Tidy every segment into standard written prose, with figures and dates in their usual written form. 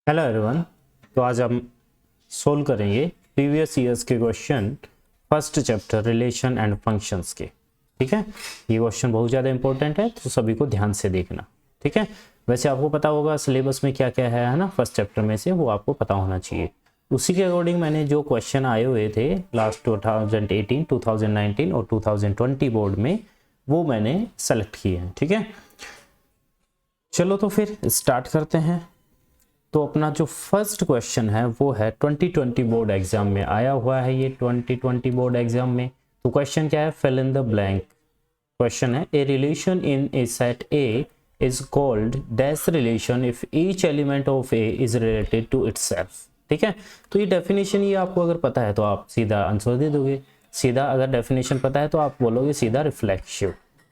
Hello everyone. तो आज हम सोल्व करेंगे प्रीवियस ईयर्स के question first chapter relation and functions के। ठीक है, ये क्वेश्चन बहुत ज़्यादा इंपॉर्टेंट है तो सभी को ध्यान से देखना। ठीक है, वैसे आपको पता होगा सिलेबस में क्या क्या है ना, फर्स्ट चैप्टर में से वो आपको पता होना चाहिए। उसी के अकॉर्डिंग मैंने जो क्वेश्चन आए हुए थे लास्ट 2018, 2019 और 2020 बोर्ड में, वो मैंने सेलेक्ट किए हैं। ठीक है, चलो तो फिर स्टार्ट करते हैं। तो अपना जो फर्स्ट क्वेश्चन है वो है 2020 बोर्ड एग्जाम में आया हुआ है, ये 2020 बोर्ड एग्जाम में। तो क्वेश्चन क्या है, fill in the blank question है। A relation in a set A is called dash relation if each element of A is related to itself. ठीक है, तो ये डेफिनेशन ये आपको अगर पता है तो आप सीधा आंसर दे दोगे। सीधा अगर डेफिनेशन पता है तो आप बोलोगे सीधा रिफ्लेक्सिव।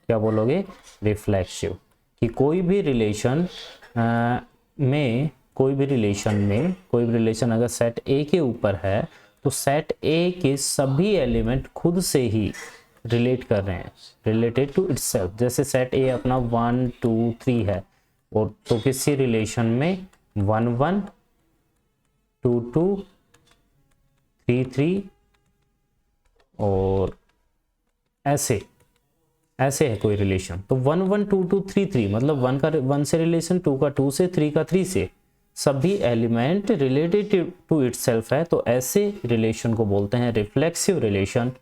क्या बोलोगे? रिफ्लेक्सिव। कि कोई भी रिलेशन कोई भी रिलेशन अगर सेट ए के ऊपर है तो सेट ए के सभी एलिमेंट खुद से ही रिलेट कर रहे हैं, रिलेटेड टू इटसेल्फ। जैसे सेट ए अपना 1 2 3 है, और तो किसी रिलेशन में 1 1 2 2 3 3 और ऐसे है कोई रिलेशन। तो 1 1 2 2 3 3 मतलब 1 का 1 से रिलेशन, 2 का 2 से, 3 का 3 से, सभी एलिमेंट रिलेटेड टू इटसेल्फ है, तो ऐसे रिलेशन को बोलते हैं रिफ्लेक्सिव रिलेशन।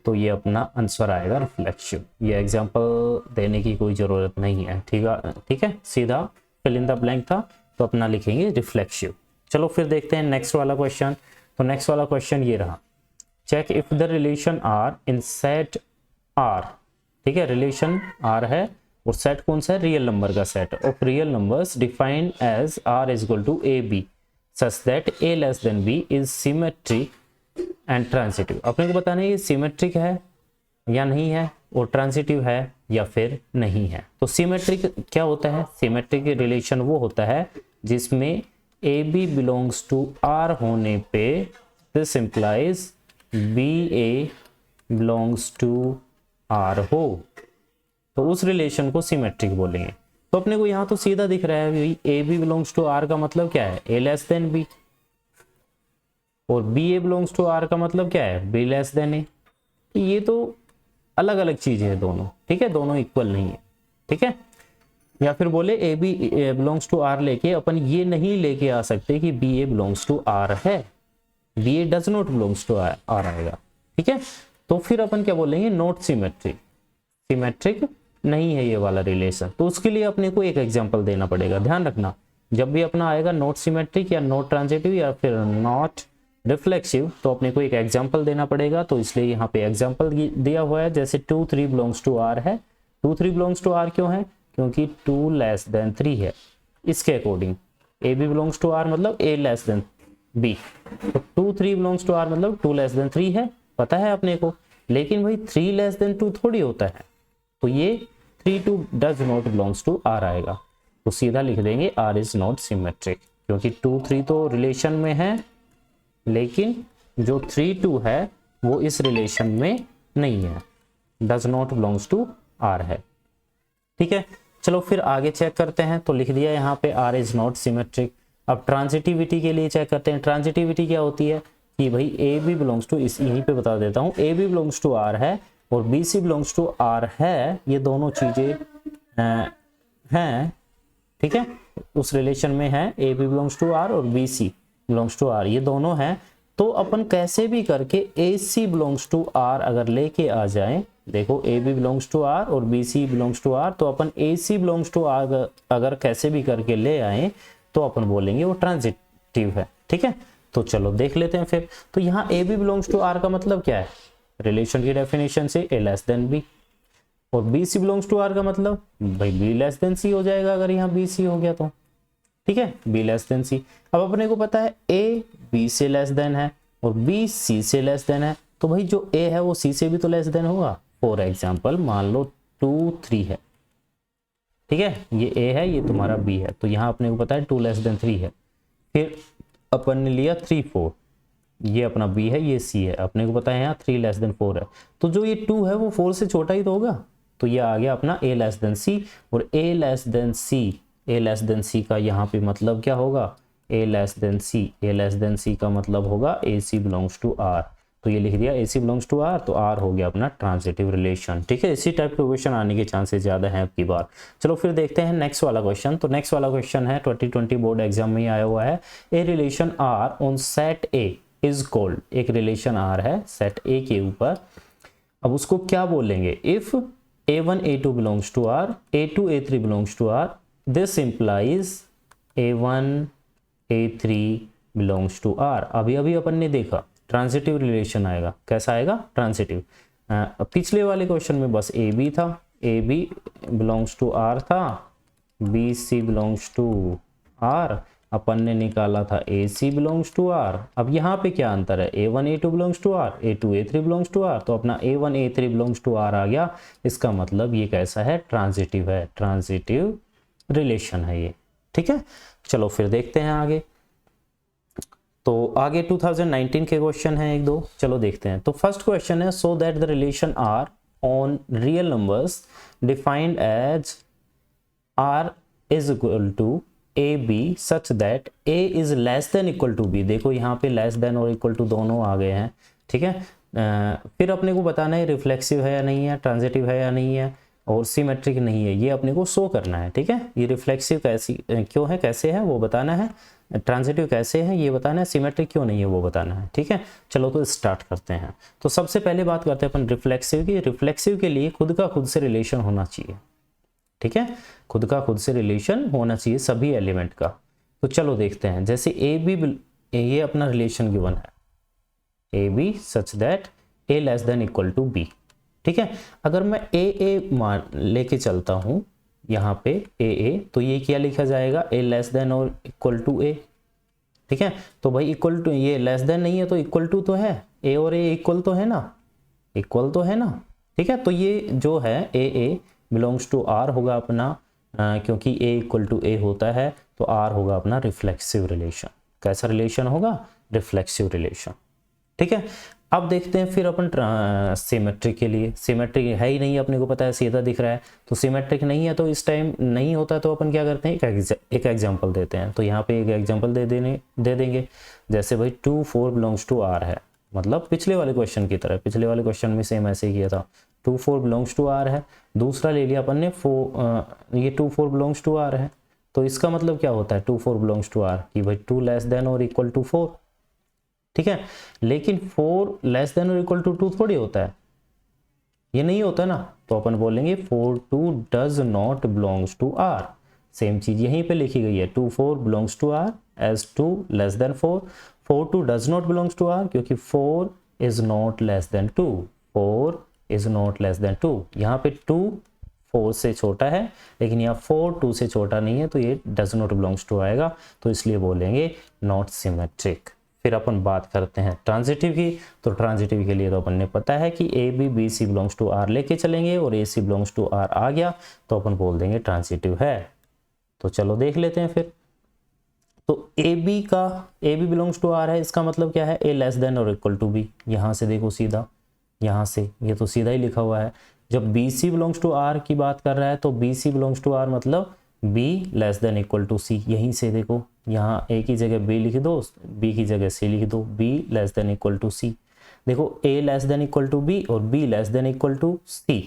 तो ये अपना आंसर आएगा रिफ्लेक्सिव। ये एग्जांपल देने की कोई ज़रूरत नहीं है। ठीक है, सीधा फिल इन द ब्लैंक था तो अपना लिखेंगे रिफ्लेक्सिव। चलो फिर देखते हैं नेक्स्ट वाला क्वेश्चन। तो नेक्स्ट वाला क्वेश्चन ये रहा, check if the relation R in set R. ठीक है, रिलेशन आर है और सेट कौन सा है? रियल नंबर का set of real numbers defined as R is equal to a b such that a less than b is symmetric and transitive. अपने को बताना है ये सिमेट्रिक है या नहीं है, और ट्रांजिटिव है या फिर नहीं है। तो सिमेट्रिक क्या होता है? सिमेट्रिक रिलेशन वो होता है जिसमें a B belongs to R होने पे this implies b A belongs to R हो, तो उस रिलेशन को सिमेट्रिक बोलेंगे। तो अपने को यहाँ तो सीधा दिख रहा है A B belongs to are का मतलब क्या है? ए लेस देन बी, और b A belongs to are का मतलब क्या है? B less than a. तो ये तो अलग अलग चीजें हैं दोनों। ठीक है, दोनों इक्वल नहीं है। ठीक है, या फिर बोले A B belongs to are लेके अपन ये नहीं लेके आ सकते कि B A belongs to R है, B A does not belongs to R आएगा। ठीक है, तो फिर अपन क्या बोलेंगे? Not symmetric. सिमेट्रिक नहीं है ये वाला रिलेशन। तो उसके लिए अपने को एक एग्जांपल देना पड़ेगा। ध्यान रखना, जब भी अपना आएगा नॉट सिमेट्रिक या नॉट ट्रांजिटिव या फिर नॉट रिफ्लेक्सिव, तो अपने को एक एग्जांपल देना पड़ेगा। तो इसलिए यहाँ पे एग्जांपल दिया हुआ है, जैसे 2 3 बिलोंग्स टू आर है। 2 3 बिलोंग्स टू आर क्यों है? क्योंकि 2 लेस देन 3 है। इसके according a B belongs to are मतलब ए लेस देन बी, तो 2 3 बिलोंग्स टू आर मतलब 2 लेस देन 3 है, पता है अपने को। लेकिन भाई 3 लेस देन 2 थोड़ी होता है, तो ये 3 2 does not belongs to R आएगा। तो सीधा लिख देंगे आर इज नॉट सिमेट्रिक, क्योंकि 2 3 तो रिलेशन में है, लेकिन जो 3 2 है वो इस रिलेशन में नहीं है, does not belongs to R है। ठीक है, चलो फिर आगे चेक करते हैं। तो लिख दिया यहाँ पे आर इज नॉट सिमेट्रिक। अब ट्रांजिटिविटी के लिए चेक करते हैं। ट्रांजिटिविटी क्या होती है कि भाई ए बी बिलोंग्स टू, इस यहीं पे बता देता हूँ, a B belongs to R है और B C belongs to R है। ये दोनों चीजें हैं। ठीक है, उस रिलेशन में है A B belongs to are और B C belongs to R, ये दोनों हैं। तो अपन कैसे भी करके A C belongs to R अगर लेके आ जाए, देखो A B belongs to are और B C belongs to are, तो अपन A C belongs to R अगर कैसे भी करके ले आए तो अपन बोलेंगे वो ट्रांजिटिव है। ठीक है, तो चलो देख लेते हैं फिर। तो यहाँ a B belongs to are का मतलब क्या है? रिलेशन की डेफिनेशन से ए लेस देन बी, और B C belongs to are का मतलब भाई बी लेस देन सी हो जाएगा अगर यहाँ बी सी हो गया तो। ठीक है, बी लेस देन सी। अब अपने को पता है ए बी से लेस देन है और बी सी से लेस देन है, तो भाई जो ए है वो सी से भी तो लेस देन होगा। फॉर एग्जाम्पल मान लो 2 3 है। ठीक है, ये ए है, ये तुम्हारा बी है, तो यहाँ अपने को पता है 2 लेस देन 3 है। फिर अपन ने लिया 3 4, ये अपना बी है, ये सी है, अपने को पता है यहाँ 3 लेस देन 4 है, तो जो ये 2 है वो 4 से छोटा ही तो होगा। तो ये आ गया अपना a लेस देन सी, और a लेस देन सी का यहाँ पे मतलब क्या होगा? ए लेस देन सी, ए लेस देन सी का मतलब होगा ए सी बिलोंग्स टू आर, तो ये लिख दिया ए सी बिलोंग्स टू आर, तो आर हो गया अपना ट्रांजिटिव रिलेशन। ठीक है, इसी टाइप के क्वेश्चन आने के चांसेस ज़्यादा हैं आपकी बार। चलो फिर देखते हैं नेक्स्ट वाला क्वेश्चन। तो नेक्स्ट वाला क्वेश्चन है 2020 बोर्ड एग्जाम में ही आया हुआ है। A relation R on set A is called, एक रिलेशन आर है सेट ए के ऊपर, अब उसको क्या बोलेंगे, if a1 a2 belongs to R, a2 a3 belongs to R, this implies a1 a3 belongs to R. अभी अभी अपन ने देखा ट्रांजिटिव रिलेशन आएगा, कैसा आएगा, ट्रांजिटिव। पिछले वाले क्वेश्चन में बस ए बी था, A B belongs to R था, B C belongs to R, अपन ने निकाला था A C belongs to R. अब यहाँ पे क्या अंतर है, a1 a2 belongs to R, a2 a3 belongs to are, तो अपना a1 a3 belongs to are आ गया। इसका मतलब ये कैसा है, ट्रांजिटिव है, ट्रांजिटिव रिलेशन है ये। ठीक है, चलो फिर देखते हैं आगे। तो आगे 2019 के क्वेश्चन हैं एक दो, चलो देखते हैं। तो फर्स्ट क्वेश्चन है, so that the relation R on real numbers defined as R is equal to a b such that a is less than equal to b. देखो यहाँ पे लेस देन और इक्वल टू दोनों आ गए हैं। ठीक है, फिर अपने को बताना है रिफ्लेक्सिव है या नहीं है, ट्रांजिटिव है या नहीं है, और सिमेट्रिक नहीं है, ये अपने को शो करना है। ठीक है, ये रिफ्लेक्सिव कैसी क्यों है, कैसे है वो बताना है, ट्रांजिटिव कैसे है ये बताना है, सिमेट्रिक क्यों नहीं है वो बताना है। ठीक है, चलो तो स्टार्ट करते हैं। तो सबसे पहले बात करते हैं अपन रिफ्लेक्सिव की। रिफ्लेक्सिव के लिए खुद का खुद से रिलेशन होना चाहिए। ठीक है, खुद का खुद से रिलेशन होना चाहिए सभी एलिमेंट का। तो चलो देखते हैं, जैसे ए बी, ये अपना रिलेशन गिवन है, ए b such that a less than equal to b. ठीक है, अगर मैं ए मान लेके चलता हूं यहाँ पे ए, तो ये क्या लिखा जाएगा, ए लेस देन और इक्वल टू ए। ठीक है, तो भाई इक्वल टू, ये लेस देन नहीं है तो इक्वल टू तो है, ए और ए इक्वल तो है ना, इक्वल तो है ना। ठीक है, तो ये जो है ए बिलोंग्स टू आर होगा अपना, क्योंकि ए इक्वल टू ए होता है, तो आर होगा अपना रिफ्लेक्सिव रिलेशन। कैसा रिलेशन होगा, रिफ्लेक्सिव रिलेशन। ठीक है, अब देखते हैं फिर अपन सिमेट्रिक के लिए। सिमेट्रिक है ही नहीं, अपने को पता है सीधा दिख रहा है, तो सिमेट्रिक नहीं है, तो इस टाइम नहीं होता तो अपन क्या करते हैं, एक एग्जांपल देते हैं। तो यहाँ पे एक एग्जांपल दे देंगे, जैसे भाई 2 4 बिलोंग्स टू आर है, मतलब पिछले वाले क्वेश्चन की तरह, पिछले वाले क्वेश्चन में सेम ऐसे ही किया था, 2 4 बिलोंग्स टू आर है। दूसरा ले लिया अपन ने ये 2 4 बिलोंग्स टू आर है, तो इसका मतलब क्या होता है 2 4 बिलोंग्स टू आर, कि भाई 2 लेस देन और इक्वल टू 4। ठीक है, लेकिन 4 लेस देन और इक्वल टू 2 थोड़ी होता है, ये नहीं होता ना, तो अपन बोलेंगे 4 2 does not belongs to R. Same चीज यहीं पे लिखी गई है, 2 4 belongs to R as 2 less than 4, 4 2 does not belongs to R, क्योंकि 4 is not less than 2, 4 is not less than 2। यहाँ पे 2 4 से छोटा है, लेकिन यहाँ 4 2 से छोटा नहीं है, तो ये डज नॉट बिलोंग्स टू आएगा, तो इसलिए बोलेंगे नॉट सिमेट्रिक। फिर अपन बात करते हैं ट्रांजिटिव की। तो ट्रांजिटिव के लिए तो अपन ने पता है कि a b b C belongs to are लेके चलेंगे, और a C belongs to are आ गया, तो अपन बोल देंगे ट्रांजिटिव है। तो चलो देख लेते हैं फिर। तो a B belongs to R है, इसका मतलब क्या है, ए लेस देन और इक्वल टू बी। यहाँ से देखो सीधा, यहाँ से ये तो सीधा ही लिखा हुआ है। जब b C belongs to r की बात कर रहा है, तो b C belongs to are मतलब b less than equal to c. यहीं से देखो, यहाँ ए की जगह बी लिख दो, बी की जगह सी लिख दो, b less than equal to c. देखो a less than equal to b और b less than equal to c.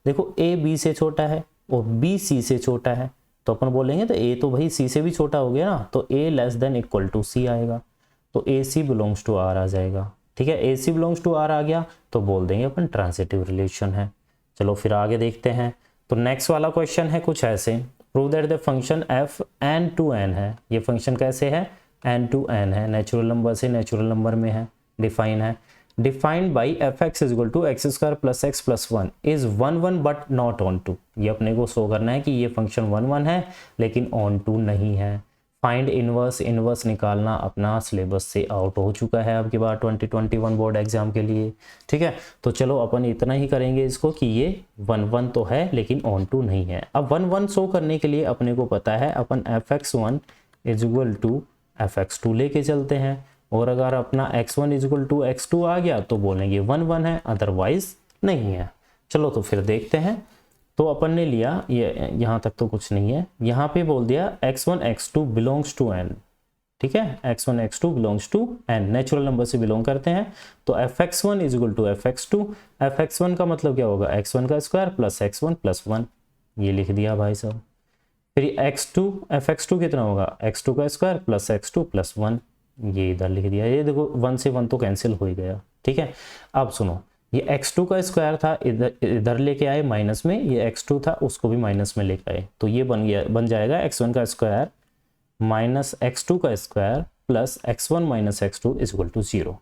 देखो ए बी से छोटा है और बी सी से छोटा है, तो अपन बोलेंगे तो ए तो भाई सी से भी छोटा हो गया ना, तो ए लेस देन इक्वल टू सी आएगा, तो ए सी बिलोंग्स टू आर आ जाएगा। ठीक है, a C belongs to are आ गया, तो बोल देंगे अपन ट्रांजिटिव रिलेशन है। चलो फिर आगे देखते हैं। तो नेक्स्ट वाला क्वेश्चन है कुछ ऐसे, prove that the function f n to n है। ये फंक्शन कैसे है, n to n है, नेचुरल नंबर से नेचुरल नंबर में है, डिफाइन है। Defined by f x is equal to x square plus x plus 1 is 1 1 but not onto. ये अपने को शो करना है कि ये फंक्शन 1 1 है लेकिन ऑन टू नहीं है। फाइंड इनवर्स, इनवर्स निकालना अपना सिलेबस से आउट हो चुका है आपके बाद 2021 बोर्ड एग्जाम के लिए। ठीक है, तो चलो अपन इतना ही करेंगे इसको कि ये 1 1 तो है लेकिन ऑन टू नहीं है। अब 1 1 शो करने के लिए अपने को पता है अपन fx1 is equal to fx2 लेके चलते हैं, और अगर अपना x1 is equal to x2 आ गया तो बोलेंगे 1 1 है, अदरवाइज नहीं है। चलो तो फिर देखते हैं। तो अपन ने लिया ये, यहाँ तक तो कुछ नहीं है, यहाँ पे बोल दिया x1 x2 belongs to n। ठीक है, x1 x2 belongs to n, natural number से बिलोंग करते हैं। तो fx1 is equal to fx2, fx1 का मतलब क्या होगा, x1 का स्क्वायर प्लस x1 प्लस 1, ये लिख दिया भाई साहब। फिर x2 fx2 कितना होगा, x2 का स्क्वायर प्लस x2 प्लस 1, ये इधर लिख दिया। ये देखो 1 से 1 तो कैंसिल हो ही गया, ठीक है। अब सुनो, ये x2 का स्क्वायर था, इधर लेके आए माइनस में, ये x2 था उसको भी माइनस में लेके आए, तो ये बन जाएगा x1 का स्क्वायर माइनस x2 का square plus x1 minus x2 is equal to 0।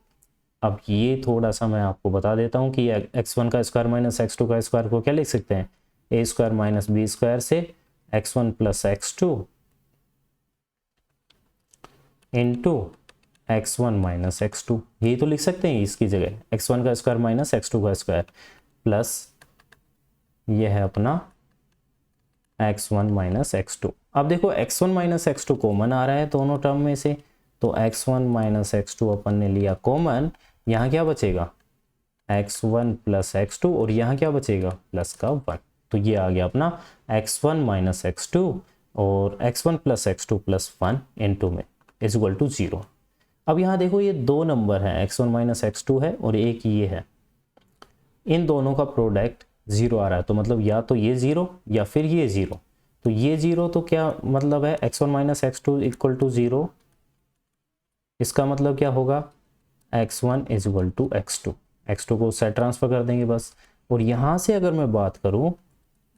अब ये थोड़ा सा मैं आपको बता देता हूँ कि x1 का स्क्वायर माइनस x2 का स्क्वायर को क्या लिख सकते हैं, a square minus b square से x1 plus x2 into x1 minus x2, यही तो लिख सकते हैं इसकी जगह, x1 का स्क्वायर माइनस x2 का स्क्वायर प्लस ये है अपना x1 माइनस x2। अब देखो x1 माइनस x2 कॉमन आ रहा है दोनों टर्म में से, तो x1 माइनस x2 अपन ने लिया कॉमन, यहाँ क्या बचेगा x1 प्लस x2 और यहाँ क्या बचेगा प्लस का 1, तो ये आ गया अपना x1 माइनस x2 और x1 plus x2 plus 1 into में इज इक्वल टू 0। अब यहाँ देखो ये दो नंबर हैं, x1 माइनस x2 है और एक ये है, इन दोनों का प्रोडक्ट 0 आ रहा है, तो मतलब या तो ये 0 या फिर ये 0, तो ये 0 तो क्या मतलब है x1 minus x2 equal to 0, इसका मतलब क्या होगा x1 is equal to x2 को सेट ट्रांसफर कर देंगे बस। और यहाँ से अगर मैं बात करूँ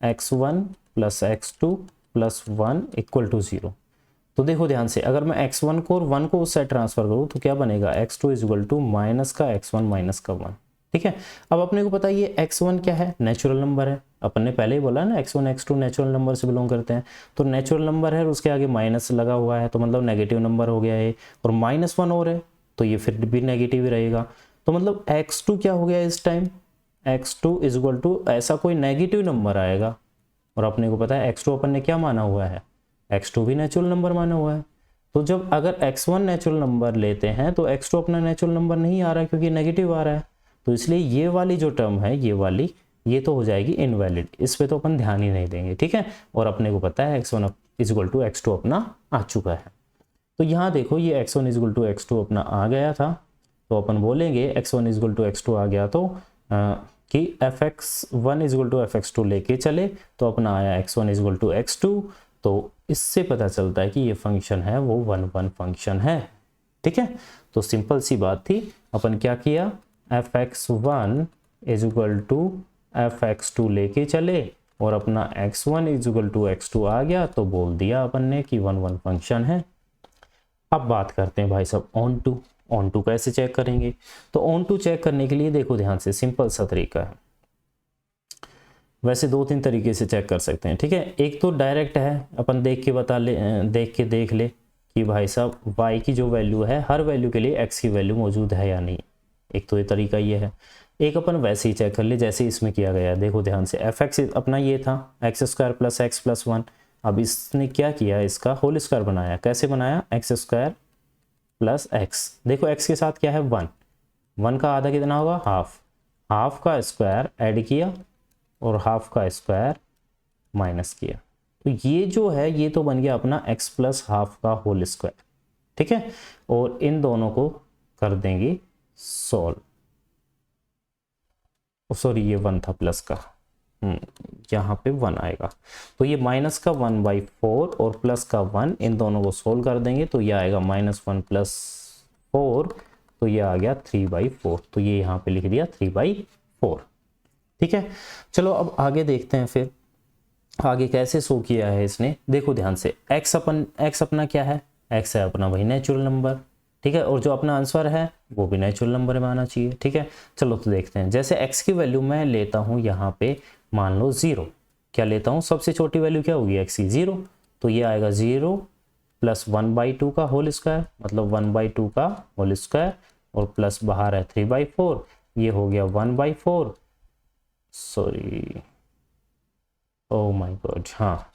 x1 plus x2 plus 1 equal to 0, तो देखो ध्यान से, अगर मैं x1 को और 1 को सेट ट्रांसफर करूँ तो क्या बनेगा x2 is equal to minus का x1 माइनस का 1, ठीक है। अब अपने को पता है ये x1 क्या है, नेचुरल नंबर है, अपन ने पहले ही बोला ना x1 x2 नेचुरल नंबर से बिलोंग करते हैं, तो नेचुरल नंबर है और उसके आगे माइनस लगा हुआ है तो मतलब नेगेटिव नंबर हो गया है, और माइनस 1 और है तो ये फिर भी नेगेटिव ही रहेगा, तो मतलब x2 क्या हो गया इस time, x2 is equal to ऐसा कोई नेगेटिव नंबर आएगा, और अपने को पता है x2 अपन ने क्या माना हुआ है, x2 भी नेचुरल नंबर माना हुआ है, तो जब अगर x1 नेचुरल नंबर लेते हैं तो x2 अपना नेचुरल नंबर नहीं आ रहा है क्योंकि नेगेटिव आ रहा है, तो इसलिए ये वाली जो टर्म है ये वाली, ये तो हो जाएगी इनवैलिड, इस पे तो अपन ध्यान ही नहीं देंगे, ठीक है। और अपने को पता है x1 is equal to x2 अपना आ चुका है, तो यहाँ देखो ये x1 is equal to x2 अपना आ गया था, तो अपन बोलेंगे x1 is equal to x2 आ गया तो कि fx1 is equal to fx2 लेके चले तो अपना आया x1 is equal to x2, तो इससे पता चलता है कि ये फंक्शन है वो 1 फंक्शन है, ठीक है। तो सिंपल सी बात थी, अपन क्या किया, fx1 is equal to fx2 लेके चले और अपना x1 is equal to x2 आ गया, तो बोल दिया अपन ने कि 1 फंक्शन है। अब बात करते हैं भाई साहब ऑन टू कैसे चेक करेंगे, तो ऑन टू चेक करने के लिए देखो ध्यान से, सिंपल सा तरीका है, वैसे 2-3 तरीके से चेक कर सकते हैं, ठीक है। एक तो डायरेक्ट है, अपन देख के देख ले कि भाई साहब y की जो वैल्यू है हर वैल्यू के लिए x की वैल्यू मौजूद है या नहीं, एक तो ये तरीका ये है। एक अपन वैसे ही चेक कर ले जैसे इसमें किया गया है, देखो ध्यान से, fx अपना ये था x square plus x plus 1, अब इसने क्या किया, इसका होल स्क्वायर बनाया, कैसे बनाया, एक्स स्क्वायर प्लस एक्स, देखो x के साथ क्या है 1 का आधा कितना होगा हाफ का स्क्वायर ऐड किया और हाफ का स्क्वायर माइनस किया, तो ये जो है ये तो बन गया अपना x प्लस हाफ का होल स्क्वायर, ठीक है। और इन दोनों को कर देंगे सॉल्व, सॉरी ये 1 था प्लस का, यहाँ पे 1 आएगा, तो ये माइनस का 1/4 और प्लस का 1, इन दोनों को सोल्व कर देंगे तो ये आएगा -1 + 4, तो ये आ गया 3/4, तो ये यहाँ पे लिख दिया 3/4, ठीक है। चलो अब आगे देखते हैं, फिर आगे कैसे शो किया है इसने, देखो ध्यान से, x अपना क्या है, x है अपना वही नेचुरल नंबर, ठीक है, और जो अपना आंसर है वो भी नेचुरल नंबर में आना चाहिए, ठीक है। चलो तो देखते हैं, जैसे x की वैल्यू मैं लेता हूँ यहाँ पे मान लो 0, क्या लेता हूँ, सबसे छोटी वैल्यू क्या होगी x की 0, तो ये आएगा 0 + 1/2 का होल स्क्वायर, मतलब 1/2 का होल स्क्वायर, और प्लस बाहर है 3/4, ये हो गया 1/4, सॉरी ओ माय गॉड, हाँ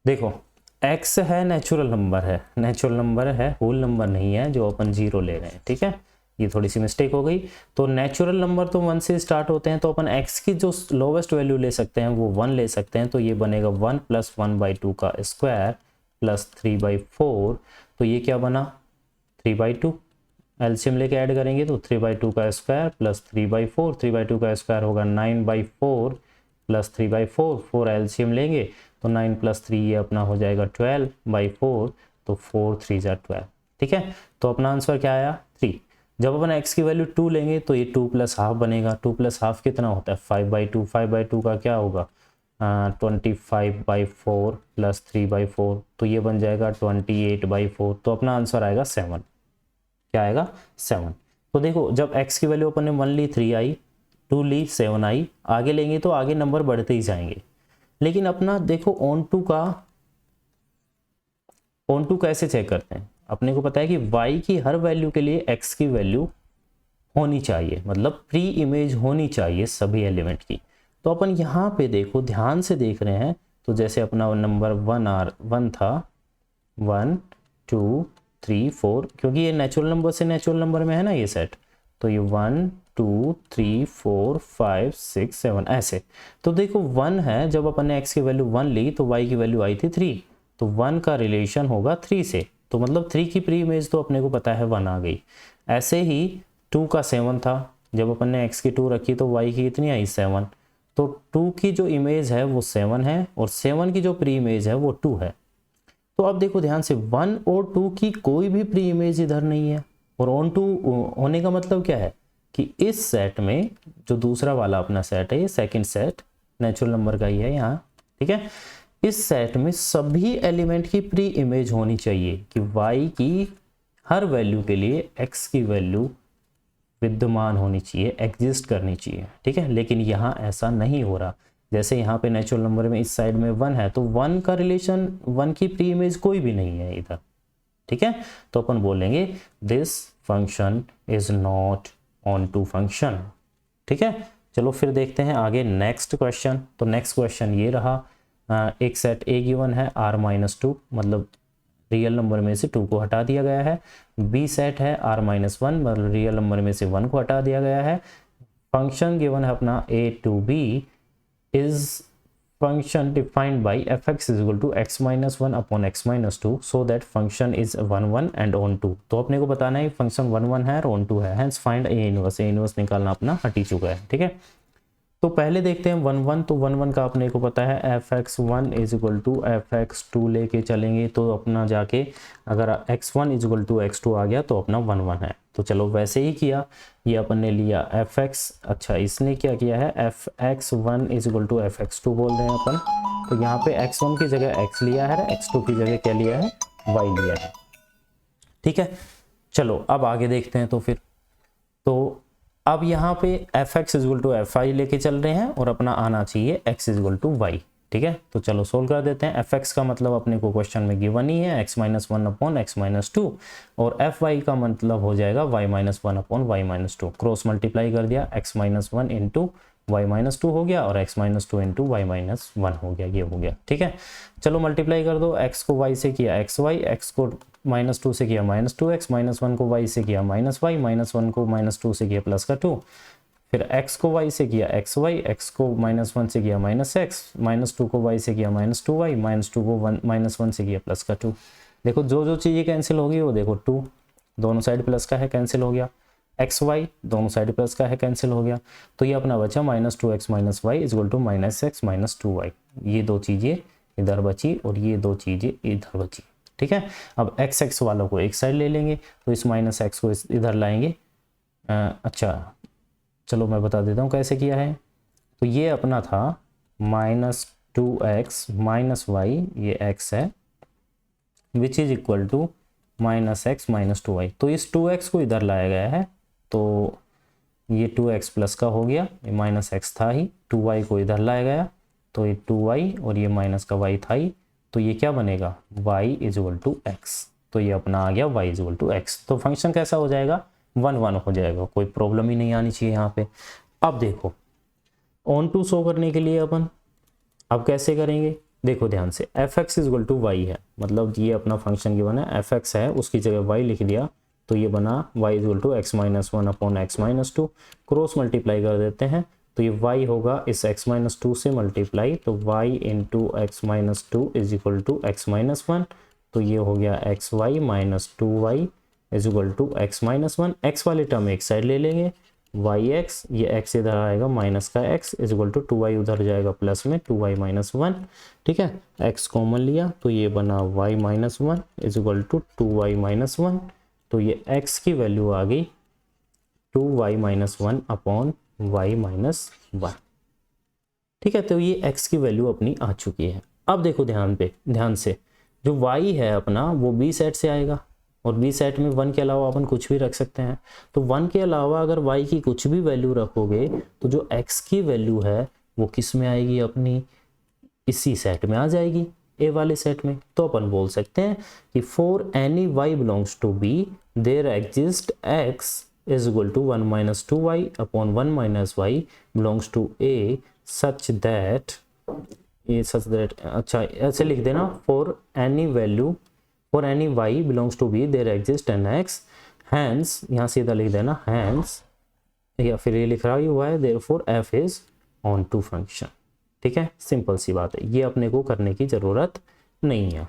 देखो x है नेचुरल नंबर है, होल नंबर नहीं है जो अपन 0 ले रहे हैं, ठीक है, ये थोड़ी सी मिस्टेक हो गई। तो नेचुरल नंबर तो 1 से स्टार्ट होते हैं, तो अपन x की जो लोवेस्ट वैल्यू ले सकते हैं वो 1 ले सकते हैं, तो ये बनेगा 1 + 1/2 का स्क्वायर प्लस 3/4, तो तो ये क्या बना 3/2, एलसीएम लेके ऐड करेंगे तो 3/2 का स्क्वायर प्लस 3/4, 3/2 का स्क्वायर होगा 9/4 प्लस 3/4, 4 एलसीएम लेंगे तो 9 + 3 ये अपना हो जाएगा 12/4, तो 4 3 = 12। ठीक है, तो अपना आंसर क्या आया 3। जब अपन x की वैल्यू 2 लेंगे तो ये 2 + ½ बनेगा। 2 + ½ कितना होता है 5/2, 5/2 का क्या होगा 25/4 प्लस 3/4, तो ये बन जाएगा 28/4। तो अपना आंसर आएगा 7। क्या आएगा 7। तो देखो जब x की वैल्यू अपन ने 1 ली 3 आई, 2 ली 7 आई, आगे लेंगे तो आगे नंबर बढ़ते ही जाएंगे। लेकिन अपना देखो ऑन टू कैसे चेक करते हैं, अपने को पता है कि y की हर वैल्यू के लिए x की वैल्यू होनी चाहिए, मतलब प्री इमेज होनी चाहिए सभी एलिमेंट की। तो अपन यहाँ पे देखो ध्यान से देख रहे हैं, तो जैसे अपना नंबर 1 था 1 2 3 4, क्योंकि ये नेचुरल नंबर से नेचुरल नंबर में है ना ये सेट, तो ये 1 2 3 4 5 6 7 ऐसे। तो देखो 1 है, जब अपन ने x की वैल्यू 1 ली तो y की वैल्यू आई थी 3, तो 1 का रिलेशन होगा 3 से, तो मतलब 3 की प्री इमेज तो अपने को पता है 1 आ गई। ऐसे ही 2 का 7 था, जब अपन ने x की 2 रखी तो y की कितनी आई 7, तो 2 की जो इमेज है वो 7 है और 7 की जो प्री इमेज है वो 2 है। तो अब देखो ध्यान से 1 और 2 की कोई भी प्री इमेज इधर नहीं है, और ऑन टू होने का मतलब क्या है कि इस सेट में जो दूसरा वाला अपना सेट है, ये सेकंड सेट नेचुरल नंबर का ही है यहाँ। ठीक है, इस सेट में सभी एलिमेंट की प्री इमेज होनी चाहिए कि y की हर वैल्यू के लिए x की वैल्यू विद्यमान होनी चाहिए, एग्जिस्ट करनी चाहिए। ठीक है, लेकिन यहाँ ऐसा नहीं हो रहा। जैसे यहाँ पे नेचुरल नंबर में इस साइड में 1 है, तो 1 का रिलेशन 1 की प्री इमेज कोई भी नहीं है इधर। ठीक है, तो अपन बोलेंगे this function is not onto function. ठीक है, चलो फिर देखते हैं आगे नेक्स्ट क्वेश्चन। तो नेक्स्ट क्वेश्चन ये रहा, एक सेट ए गिवन है r-2, मतलब रियल नंबर में से 2 को हटा दिया गया है। बी सेट है r-1, मतलब रियल नंबर में से 1 को हटा दिया गया है। फंक्शन गिवन है अपना a to b is function defined by fx = x-1 upon x-2 so that function is 1 1 and onto. तो अपने को बताना है फंक्शन 1 1 है और ऑन टू है, हेंस फाइंड a इनवर्स निकालना अपना हट ही चुका है। ठीक है, तो पहले देखते हैं 1 1। तो 1 1 का अपने को पता है fx1 = fx2 लेके चलेंगे तो अपना जाके अगर x1 = x2 आ गया तो अपना 1 1 है। तो चलो वैसे ही किया, ये अपन ने लिया fx, अच्छा इसने क्या किया है fx1 = fx2 बोल रहे हैं अपन, तो यहाँ पे x1 की जगह x लिया है, x2 की जगह क्या लिया है y लिया है। ठीक है, चलो अब आगे देखते हैं। तो फिर तो अब यहाँ पे fx = fy लेके चल रहे हैं और अपना आना चाहिए x = y। ठीक है, तो चलो सोल्व कर देते हैं। fx का मतलब अपने को क्वेश्चन में गिवन ही है x-1 upon x-2, और fy का मतलब हो जाएगा y-1 upon y-2। Cross multiply कर दिया, x-1 इंटू y-2 हो गया और x-2 इंटू y-1 हो गया, ये हो गया। ठीक है, चलो मल्टीप्लाई कर दो, x को y से किया xy, x को -2 से किया -2x, -1 को y से किया -y, -1 को -2 से किया +2, फिर x को y से किया xy, x को -1 से किया -x, -2 को y से किया -2y, -2 को -1 से किया +2। देखो जो जो चीज़ें कैंसिल होगी वो देखो 2 दोनों साइड प्लस का है कैंसिल हो गया, xy दोनों साइड प्लस का है कैंसिल हो गया, तो ये अपना बचा -2x - y = -x - 2y। ये दो चीज़ें इधर बची और ये दो चीज़ें इधर बची। ठीक है, अब x वालों को एक साइड ले लेंगे, तो इस -x को इधर लाएंगे। अच्छा चलो मैं बता देता हूँ कैसे किया है। तो ये अपना था -2x - y, ये x है, which is equal to -x - 2y। तो इस 2x को इधर लाया गया है, तो ये 2x प्लस का हो गया, ये -x था ही, 2y को इधर लाया गया, तो ये 2y और ये माइनस का y था ही, तो ये क्या बनेगा y = x। तो ये अपना आ गया y = x। तो फंक्शन कैसा हो जाएगा 1 1 हो जाएगा, कोई प्रॉब्लम ही नहीं आनी चाहिए यहाँ पे। अब देखो ऑन टू शो करने के लिए अपन अब कैसे करेंगे, देखो ध्यान से fx = y है, मतलब ये अपना फंक्शन गिवन है, fx है उसकी जगह y लिख दिया, तो ये बना y = x-1 upon x-2। Cross multiply कर देते हैं, तो ये y होगा इस x-2 से मल्टीप्लाई, तो y × x-2 = x-1 तो ये हो गया x y minus 2y is equal to x minus 1। X वाले टर्म एक साइड ले लेंगे, वाई एक्स, ये एक्स इधर आएगा माइनस का x is equal to 2y उधर जाएगा प्लस में 2y माइनस 1। ठीक है, एक्स कॉमन लिया तो ये बना y minus 1 is equal to 2y minus 1। तो ये x की वैल्यू आ गई 2y minus 1 upon y minus 1। ठीक है, तो ये x की वैल्यू अपनी आ चुकी है। अब देखो ध्यान से जो y है अपना वो b सेट से आएगा और b सेट में 1 के अलावा अपन कुछ भी रख सकते हैं। तो 1 के अलावा अगर y की कुछ भी वैल्यू रखोगे तो जो x की वैल्यू है वो किस में आएगी, अपनी इसी सेट में आ जाएगी, a वाले सेट में। तो अपन बोल सकते हैं कि for any y belongs to b there exist x is equal to 1 minus 2y upon 1 minus y belongs to a such that, अच्छा ऐसे लिख देना, for any value for any y belongs to b there exist an x hence, यहाँ सीधा लिख देना hence, या फिर ये लिख रहा हुआ है therefore f is onto function. ठीक है, सिंपल सी बात है, ये अपने को करने की ज़रूरत नहीं है।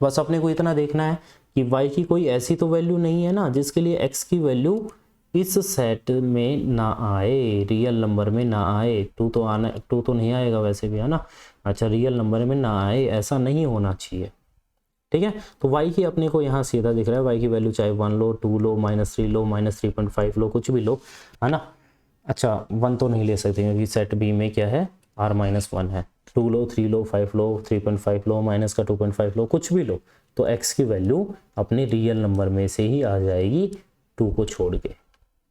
बस अपने को इतना देखना है कि y की कोई ऐसी तो वैल्यू नहीं है ना जिसके लिए x की वैल्यू इस सेट में ना आए, रियल नंबर में ना आए। 2 तो नहीं आएगा वैसे भी, है ना। अच्छा, रियल नंबर में ना आए, ऐसा नहीं होना चाहिए। ठीक है, तो y की अपने को यहाँ सीधा दिख रहा है, y की वैल्यू चाहे 1 लो, 2 लो, -3 लो, -3.5 लो, कुछ भी लो, है ना। अच्छा, 1 तो नहीं ले सकते क्योंकि सेट बी में क्या है, r-1 है। 2 लो, 3 लो, 5 लो, 3.5 लो, माइनस का 2.5 लो, कुछ भी लो, तो x की वैल्यू अपने रियल नंबर में से ही आ जाएगी 2 को छोड़ के।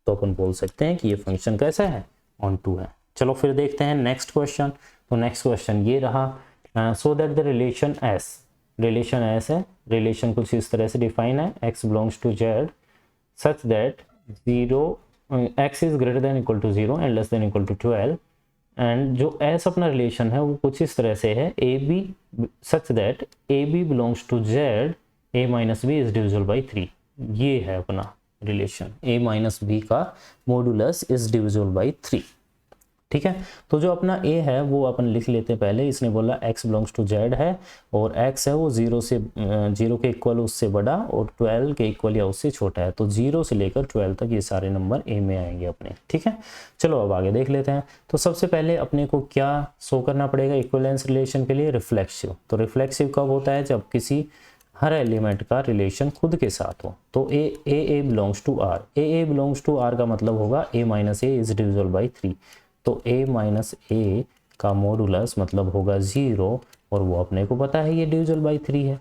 तो अपन बोल सकते हैं कि ये फंक्शन कैसा है, ऑन टू है। चलो फिर देखते हैं नेक्स्ट क्वेश्चन। तो नेक्स्ट क्वेश्चन ये रहा, so that the relation s है, रिलेशन कुछ इस तरह से डिफाइन है, x belongs to z such that x is greater than equal to 0 and less than equal to 12। And जो s अपना रिलेशन है वो कुछ इस तरह से है, ए b such that a B belongs to z a minus b is divisible by 3। ये है अपना रिलेशन, a माइनस बी का मॉडुलस इज डिविजिबल बाई 3। ठीक है, तो जो अपना a है वो अपन लिख लेते हैं पहले। इसने बोला x बिलोंग्स टू z है और x है वो 0 के इक्वल उससे बड़ा और 12 के इक्वल या उससे छोटा है। तो 0 से लेकर 12 तक ये सारे नंबर a में आएंगे अपने। ठीक है, चलो अब आगे देख लेते हैं। तो सबसे पहले अपने को क्या शो करना पड़ेगा इक्विवेलेंस रिलेशन के लिए, रिफ्लेक्सिव। तो रिफ्लेक्सिव कब होता है, जब किसी हर एलिमेंट का रिलेशन खुद के साथ हो। तो a belongs to r, a belongs to are का मतलब होगा a minus a is divisible by 3। तो a माइनस ए का मॉडुलस मतलब होगा 0 और वो अपने को पता है ये डिविजिबल बाई 3 है।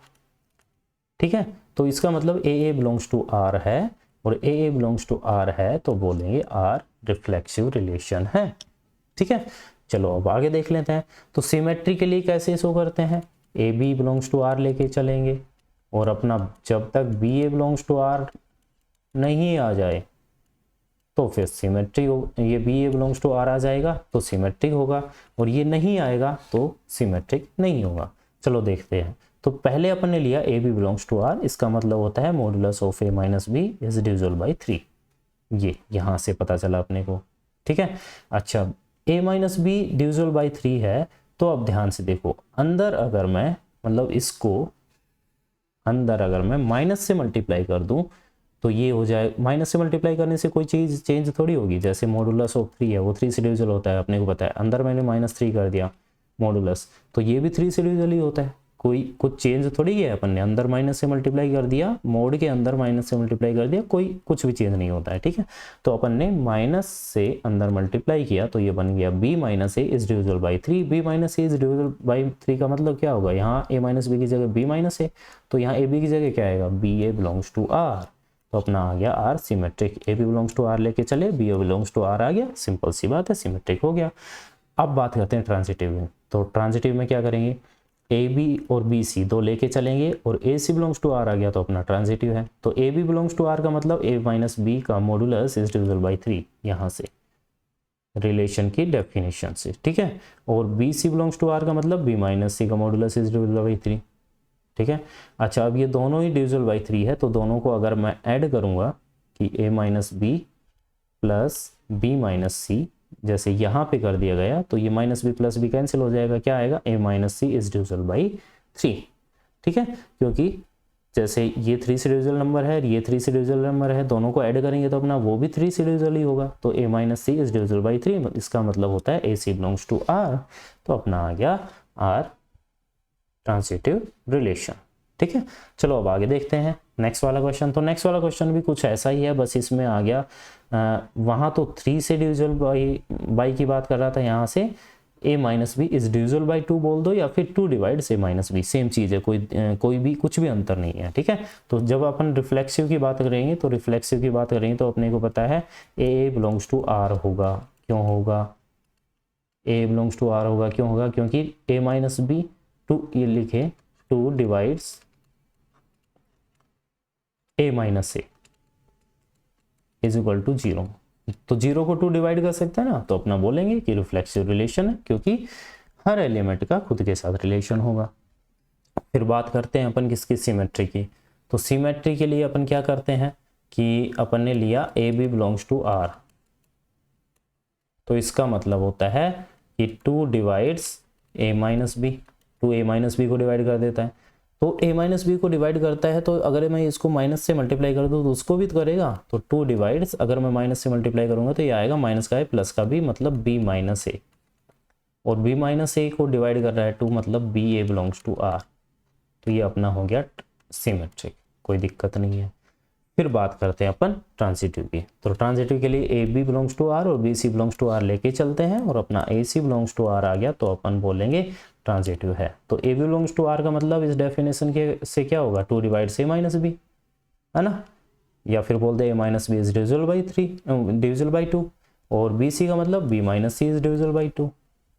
ठीक है, तो इसका मतलब a बिलोंग्स टू r है और a बिलोंग्स टू r है तो बोलेंगे r रिफ्लेक्सिव रिलेशन है। ठीक है, चलो अब आगे देख लेते हैं। तो सिमेट्री के लिए कैसे शो करते हैं, a b belongs to r लेके चलेंगे और अपना जब तक b a belongs to r नहीं आ जाए तो फिर सिमेट्री हो, ये b A belongs to are आ जाएगा तो सिमेट्रिक होगा और ये नहीं आएगा तो सिमेट्रिक नहीं होगा। चलो देखते हैं। तो पहले अपन ने लिया a B belongs to R, इसका मतलब होता है modulus of a minus b is divisible by 3। ये यहाँ से पता चला अपने को। ठीक है, अच्छा ए माइनस बी डिविजिबल बाई 3 है तो अब ध्यान से देखो, अंदर अगर मैं मतलब इसको अंदर अगर मैं माइनस से मल्टीप्लाई कर दूं तो ये हो जाए, माइनस से मल्टीप्लाई करने से कोई चीज़ चेंज थोड़ी होगी। जैसे मॉडुलस ऑफ 3 है वो 3 से डिविजिबल होता है, अपने को पता है। अंदर मैंने -3 कर दिया मॉडुलस तो ये भी 3 से डिविजिबल ही होता है, कोई कुछ चेंज थोड़ी है। अपन ने अंदर माइनस से मल्टीप्लाई कर दिया, मोड के अंदर माइनस से मल्टीप्लाई कर दिया, कोई कुछ भी चेंज नहीं होता है। ठीक है, तो अपन ने माइनस से अंदर मल्टीप्लाई किया तो ये बन गया b minus a is divisible by 3। b minus a is divisible by 3 का मतलब क्या होगा, यहाँ a माइनस बी की जगह b माइनस ए, तो यहाँ a b की जगह क्या आएगा, b a belongs to r। तो अपना आ गया r symmetric, a B belongs to are लेके चले, b o belongs to are आ गया, सिंपल सी बात है, सिमेट्रिक हो गया। अब बात करते हैं ट्रांजिटिव में। तो ट्रांजिटिव में क्या करेंगे, ए बी और बी सी दो लेके चलेंगे और a C belongs to are आ गया तो अपना ट्रांजिटिव है। तो a B belongs to are का मतलब ए माइनस बी का मॉडुलस इज डिविजिबल बाई 3, यहाँ से रिलेशन की डेफिनेशन से। ठीक है, और B C belongs to are का मतलब बी माइनस सी का मॉडुलस इज डिविजिबल बाई 3। ठीक है, अच्छा अब ये दोनों ही डिविजिबल बाई 3 है तो दोनों को अगर मैं ऐड करूंगा कि a minus b plus b minus c, जैसे यहाँ पे कर दिया गया तो ये minus b plus b cancel हो जाएगा, क्या आएगा, a minus c is divisible by 3। ठीक है, क्योंकि जैसे ये 3 से डिविजिबल नंबर है, ये 3 से डिविजिबल नंबर है, दोनों को ऐड करेंगे तो अपना वो भी 3 से डिविजिबल ही होगा। तो a minus c is divisible by 3, इसका मतलब होता है a C belongs to are. तो अपना आ गया आर ट्रांजिटिव रिलेशन। ठीक है, चलो अब आगे देखते हैं नेक्स्ट वाला क्वेश्चन। तो नेक्स्ट वाला क्वेश्चन भी कुछ ऐसा ही है, बस इसमें आ गया वहाँ तो 3 से डिविजिबल बाई की बात कर रहा था, यहाँ से a minus b is divisible by 2 बोल दो, या फिर 2 divides a minus b, same चीज़ है, कोई भी कुछ भी अंतर नहीं है। ठीक है, तो जब अपन रिफ्लेक्सिव की बात करेंगे तो रिफ्लेक्सिव की बात करेंगे तो अपने को पता है a बिलोंग्स टू r होगा। क्यों होगा a बिलोंग्स टू r होगा? क्यों होगा? क्योंकि a माइनस बी 2, ये लिखे 2 divides a minus a is equal to 0। तो 0 को 2 डिवाइड कर सकते हैं ना, तो अपना बोलेंगे कि रिफ्लेक्सिव रिलेशन है, क्योंकि हर एलिमेंट का खुद के साथ रिलेशन होगा। फिर बात करते हैं अपन किसकी? सिमेट्री की। तो सिमेट्री के लिए अपन क्या करते हैं कि अपन ने लिया a B belongs to are, तो इसका मतलब होता है कि 2 divides a minus b, 2 a minus b को डिवाइड कर देता है। तो a माइनस बी को डिवाइड करता है, तो अगर मैं इसको माइनस से मल्टीप्लाई कर दूँ तो उसको भी तो करेगा। तो 2 डिवाइड्स, अगर मैं माइनस से मल्टीप्लाई करूंगा तो ये आएगा माइनस का है प्लस का बी, मतलब b माइनस ए, और b माइनस ए को डिवाइड कर रहा है 2, मतलब b A belongs to are. तो ये अपना हो गया सिमेट्रिक, कोई दिक्कत नहीं है। फिर बात करते हैं अपन ट्रांजिटिव की। तो ट्रांजिटिव के लिए a B belongs to are और B C belongs to are लेके चलते हैं, और अपना a C belongs to are आ गया तो अपन बोलेंगे ट्रांजिटिव है। तो a B belongs to are का मतलब इस डेफिनेशन के से क्या होगा? 2 डिवाइड्स ए माइनस बी, है ना, या फिर बोल दे a minus b is divisible by 3, divisible by 2, और बी सी का मतलब b minus c is divisible by 2।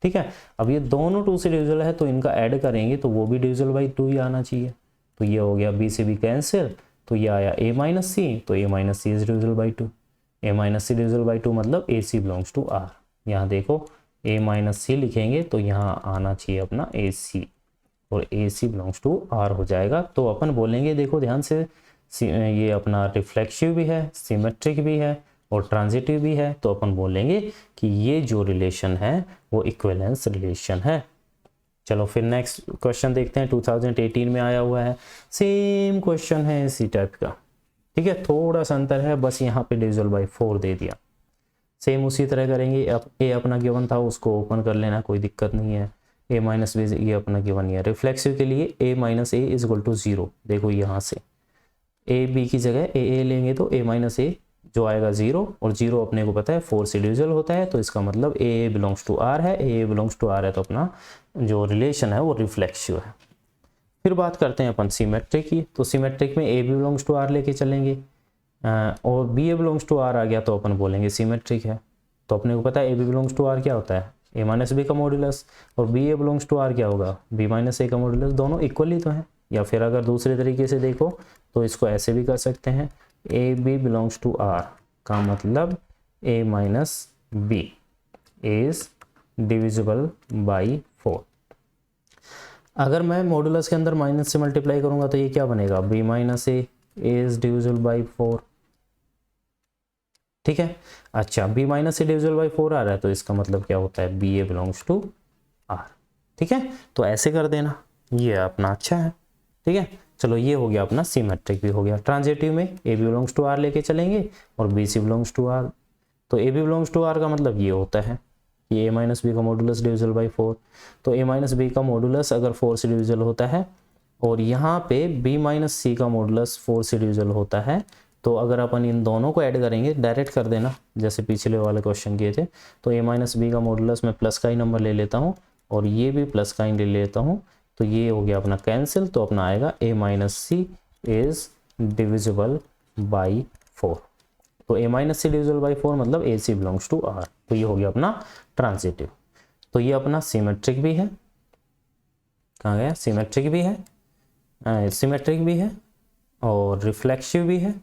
ठीक है, अब ये दोनों 2 से डिविजिबल है तो इनका ऐड करेंगे तो वो भी डिविजिबल बाई 2 ही आना चाहिए। तो ये हो गया बी से बी कैंसिल, तो ये आया a माइनस सी, तो a minus c is divisible by 2, a minus c divisible by 2 मतलब a C belongs to R. यहाँ देखो a माइनस सी लिखेंगे तो यहाँ आना चाहिए अपना ए सी, और a C belongs to R हो जाएगा। तो अपन बोलेंगे, देखो ध्यान से, ये अपना रिफ्लेक्सिव भी है, सिमेट्रिक भी है और ट्रांजिटिव भी है। तो अपन बोलेंगे कि ये जो रिलेशन है वो इक्विवेलेंस रिलेशन है। चलो फिर नेक्स्ट क्वेश्चन देखते हैं, 2018 में आया हुआ है, सेम क्वेश्चन है इसी टाइप का। ठीक है, थोड़ा सा अंतर है, बस यहाँ पे डिविजिबल बाई 4 दे दिया। सेम उसी तरह करेंगे। अब ए अपना गिवन था, उसको ओपन कर लेना, कोई दिक्कत नहीं है। ए माइनस बी ये अपना गिवन है। रिफ्लेक्सिव के लिए a minus a is equal to 0। देखो यहाँ से ए बी की जगह ए लेंगे तो ए माइनस ए जो आएगा 0, और 0 अपने को पता है 4 से डिविजिबल होता है, तो इसका मतलब ए बिलोंग्स टू आर है। ए बिलोंग्स टू आर है तो अपना जो रिलेशन है वो रिफ्लेक्सिव है। फिर बात करते हैं अपन सिमेट्रिक की। तो सिमेट्रिक में a B belongs to are लेके चलेंगे, और b A belongs to are आ गया तो अपन बोलेंगे सिमेट्रिक है। तो अपने को पता है A B belongs to R क्या होता है? ए माइनस बी का मॉड्यूलस, और b A belongs to R क्या होगा? बी माइनस ए का मॉड्यूलस। दोनों इक्वली तो हैं। या फिर अगर दूसरे तरीके से देखो तो इसको ऐसे भी कर सकते हैं, a B belongs to are का मतलब a minus b is divisible by 4। अगर मैं मॉडुलस के अंदर माइनस से मल्टीप्लाई करूंगा तो ये क्या बनेगा? B minus a is divisible by 4। ठीक है, अच्छा, b minus a divisible by 4 आ रहा है तो इसका मतलब क्या होता है? B A belongs to R. ठीक है, तो ऐसे कर देना, ये अपना अच्छा है। ठीक है, चलो ये हो गया अपना सिमेट्रिक भी हो गया। ट्रांजिटिव में a B belongs to are लेके चलेंगे और B C belongs to are. तो a B belongs to are का मतलब ये होता है कि ए माइनस बी का मॉडुलस डिविजिबल बाई 4। तो ए माइनस बी का मॉडुलस अगर 4 से डिविजिबल होता है, और यहाँ पे बी माइनस सी का मॉडुलस 4 से डिविजिबल होता है, तो अगर अपन इन दोनों को ऐड करेंगे, डायरेक्ट कर देना जैसे पिछले वाले क्वेश्चन किए थे। तो ए माइनस बी का मॉडुलस मैं प्लस का ही नंबर ले लेता हूँ, और ये भी प्लस का ही ले लेता हूँ, तो ये हो गया अपना कैंसिल। तो अपना आएगा a minus c is divisible by 4। तो a minus c divisible by 4 मतलब a C belongs to are. तो ये हो गया अपना ट्रांजिटिव। तो ये अपना सिमेट्रिक भी है, कहाँ गया? सिमेट्रिक भी है, सिमेट्रिक भी है, और रिफ्लेक्सिव भी है,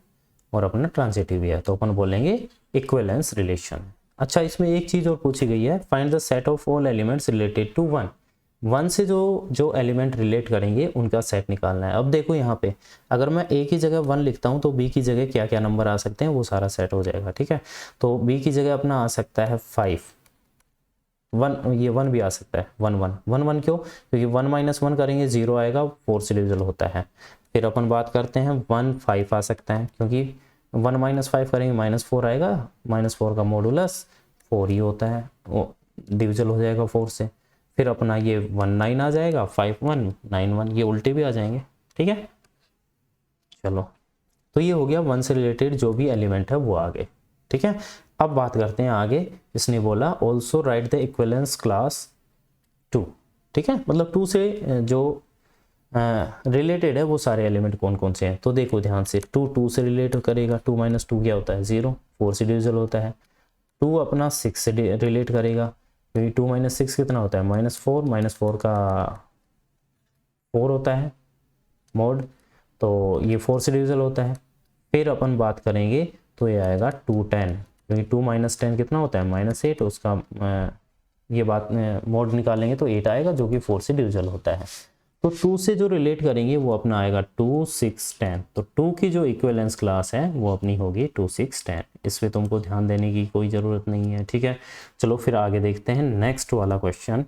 और अपना ट्रांजिटिव भी है। तो अपन बोलेंगे इक्विवेलेंस रिलेशन। अच्छा, इसमें एक चीज़ और पूछी गई है, find the set of all elements related to 1। 1 से जो एलिमेंट रिलेट करेंगे उनका सेट निकालना है। अब देखो यहाँ पे अगर मैं ए की जगह 1 लिखता हूँ तो बी की जगह क्या क्या नंबर आ सकते हैं, वो सारा सेट हो जाएगा। ठीक है, तो बी की जगह अपना आ सकता है 5, 1 ये 1 भी आ सकता है, 1 1 1 1 क्यों, क्योंकि 1 माइनस 1 करेंगे 0 आएगा, 4 से डिविजिबल होता है। फिर अपन बात करते हैं 1 5 आ सकता है, क्योंकि 1 माइनस 5 करेंगे -4 आएगा, -4 का मॉडुलस 4 ही होता है, वो डिविजिबल हो जाएगा 4 से। फिर अपना ये 1 9 आ जाएगा, 5 1 9 1, ये उल्टे भी आ जाएंगे, ठीक है। चलो, तो ये हो गया 1 से रिलेटेड जो भी एलिमेंट है वो आ गए, ठीक है। अब बात करते हैं आगे, इसने बोला also right the equivalence class 2, ठीक है, मतलब 2 से जो रिलेटेड है वो सारे एलिमेंट कौन कौन से हैं। तो देखो ध्यान से, 2 से रिलेट करेगा, 2 माइनस 2 क्या होता है 0, 4 से डिविजिबल होता है। 2 अपना 6 से रिलेट करेगा, क्योंकि 2 माइनस 6 कितना होता है -4, -4 का 4 होता है मोड, तो ये 4 से डिविजिबल होता है। फिर अपन बात करेंगे तो ये आएगा 2 10, क्योंकि 2 माइनस 10 कितना होता है -8, उसका ये बात मोड निकालेंगे तो 8 आएगा, जो कि 4 से डिविजिबल होता है। तो 2 से जो रिलेट करेंगे वो अपना आएगा 2 6 10, तो 2 की जो इक्विवेलेंस क्लास है वो अपनी होगी 2 6 10। इस पे तुमको ध्यान देने की कोई ज़रूरत नहीं है, ठीक है। चलो फिर आगे देखते हैं नेक्स्ट वाला question.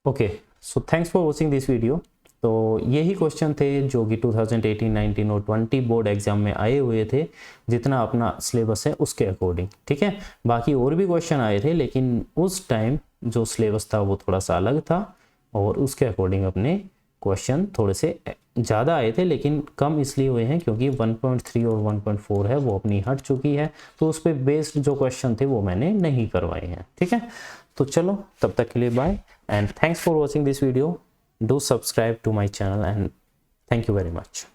Okay, so thanks for watching this video. तो यही क्वेश्चन थे जो कि 2018, 19 और 20 बोर्ड एग्जाम में आए हुए थे, जितना अपना सिलेबस है उसके अकॉर्डिंग, ठीक है। बाकी और भी क्वेश्चन आए थे, लेकिन उस टाइम जो सिलेबस था वो थोड़ा सा अलग था, और उसके अकॉर्डिंग अपने क्वेश्चन थोड़े से ज़्यादा आए थे, लेकिन कम इसलिए हुए हैं क्योंकि 1.3 और 1.4 है वो अपनी हट चुकी है, तो उस पर बेस्ड जो क्वेश्चन थे वो मैंने नहीं करवाए हैं, ठीक है। तो चलो, तब तक के लिए bye, and thanks for watching this video. Do subscribe to my channel, and thank you very much.